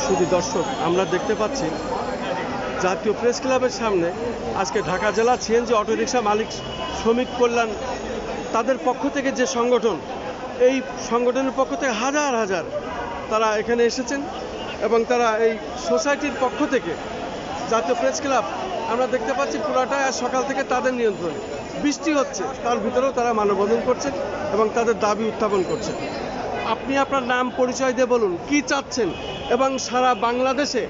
শুধু দর্শক, আমরা দেখতে পাচ্ছি জাতীয় প্রেস ক্লাবের সামনে আজকে ঢাকা জেলা সিএনজি অটোরিকশা মালিক শ্রমিক কল্যাণ তাদের পক্ষ থেকে যে সংগঠন, এই সংগঠনের পক্ষ থেকে হাজার হাজার তারা এখানে এসেছেন এবং তারা এই সোসাইটির পক্ষ থেকে জাতীয় প্রেস ক্লাব আমরা দেখতে পাচ্ছি পুরাটা সকাল থেকে তাদের নিয়ন্ত্রণে। বৃষ্টি হচ্ছে, তার ভিতরেও তারা মানববন্ধন করছেন এবং তাদের দাবি উত্থাপন করছেন। আপনি আপনার নাম পরিচয় দিয়ে বলুন কি চাচ্ছেন এবং সারা বাংলাদেশে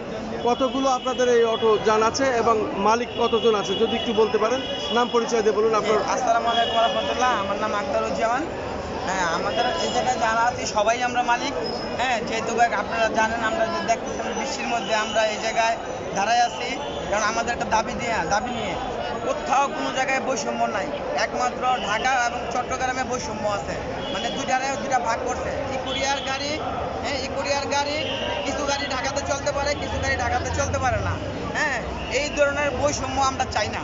কতগুলো আপনাদের এই অটো যান আছে এবং মালিক কতজন আছে, যদি একটু বলতে পারেন। নাম পরিচয় দিয়ে বলুন আপনার। আসসালামু আলাইকুম রহমতুল্লাহ, আমার নাম আখতারুজ্জামান। হ্যাঁ, আমাদের এই জায়গায় যারা আছি সবাই আমরা মালিক। হ্যাঁ, যেহেতু আপনারা জানেন, আমরা যে দেখতেছেন বৃষ্টির মধ্যে আমরা এই জায়গায় দাঁড়ায় আছি, কারণ আমাদের একটা দাবি নিয়ে কোথাও কোনো জায়গায় বৈষম্য নাই। একমাত্র ঢাকা এবং চট্টগ্রামে বৈষম্য আছে, মানে দুইটা ভাগ করছে। কুরিয়ার গাড়ি, কুরিয়ার গাড়ি, কিছু গাড়ি ঢাকাতে চলতে পারে, কিছু গাড়ি ঢাকাতে চলতে পারে না। হ্যাঁ, এই ধরনের বৈষম্য আমরা চাই না।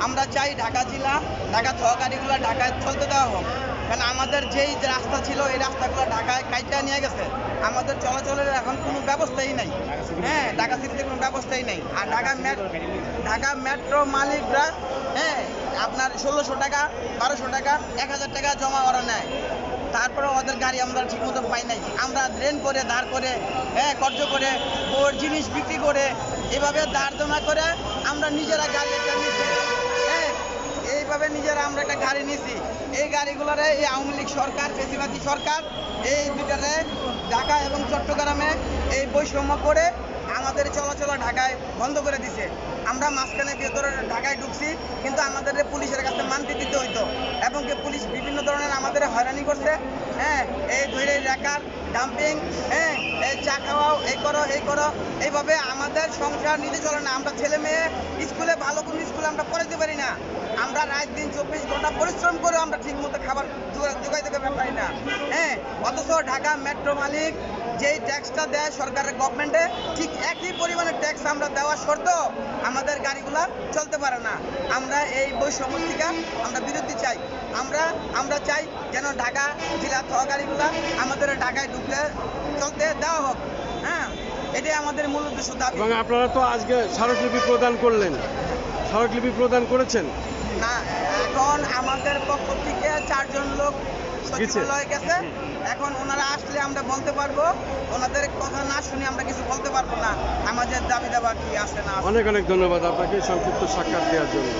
আমরা চাই ঢাকা জেলা, ঢাকা গাড়িগুলো ঢাকায় চলতে দেওয়া হোক, কারণ আমাদের যেই রাস্তা ছিল এই রাস্তাগুলো ঢাকায় কাইটা নিয়ে গেছে। আমাদের চলাচলের এখন কোনো ব্যবস্থাই নাই। হ্যাঁ, ঢাকা সিটিতে কোনো ব্যবস্থাই নেই। আর ঢাকা মেট্রো মালিকরা আপনার 1600 টাকা, 1200 টাকা, 1000 টাকা জমা করা নেয়, তারপরে ওদের গাড়ি আমরা ঠিকমতো পাই নাই। আমরা ঋণ করে, ধার করে, কর্জ করে, ওর জিনিস বিক্রি করে, এভাবে ধার জমা করে আমরা নিজেরা গাড়ি একটা নিচ্ছি। এইভাবে নিজেরা আমরা একটা গাড়ি নিছি। এই গাড়িগুলোরে এই আওয়ামী লীগ সরকার, ফেসিবাদী সরকার, এই দুটারে ঢাকা এবং চট্টগ্রামে এই বৈষম্য করে আমাদের চলাচল ঢাকায় বন্ধ করে দিছে। আমরা মাঝখানে ভেতরে ঢাকায় ঢুকছি, কিন্তু আমাদের পুলিশের কাছে মানতে দিতে হইতো, এবং পুলিশ বিভিন্ন ধরনের আমাদের হয়রানি করছে। এই ধরে রেকার ডাম্পিং, এই চা খাওয়াও, এই করো, এইভাবে আমাদের সংসার নিতে চলে না। আমরা ছেলে মেয়ে স্কুলে, ভালো কোনো স্কুলে আমরা পড়াতে পারি না। আমরা রাত দিন 24 ঘন্টা পরিশ্রম করে আমরা ঠিক মতো খাবার যোগাইতে পারি না। অথচ ঢাকা মেট্রো মালিক যেই ট্যাক্সটা দেয় সরকারের গভর্নমেন্টে, ঠিক একই পরিমাণের ট্যাক্স আমরা দেওয়া সত্ত্বেও আমাদের গাড়িগুলা চলতে পারে না। আমরা এই বৈষম্য থেকে আমরা বিরতি চাই। আমরা চাই যেন ঢাকা জেলা গাড়িগুলা আমাদের ঢাকায় চলতে দেওয়া হোক। হ্যাঁ, এটাই আমাদের মূল উদ্দেশ্য, দাবি। এবং আপনারা তো আজকে স্মারকলিপি প্রদান করলেন, স্মারকলিপি প্রদান করেছেন না? এখন আমাদের পক্ষ থেকে 4 জন লোক সচিবালয়ে গেছে। এখন ওনারা আসলে আমরা বলতে পারবো। ওনাদের কথা না শুনে আমরা কিছু বলতে পারবো না, আমাদের দাবি দাবা কি আছে না। অনেক অনেক ধন্যবাদ আপনাকে সংক্ষিপ্ত সাক্ষাৎ দেওয়ার জন্য।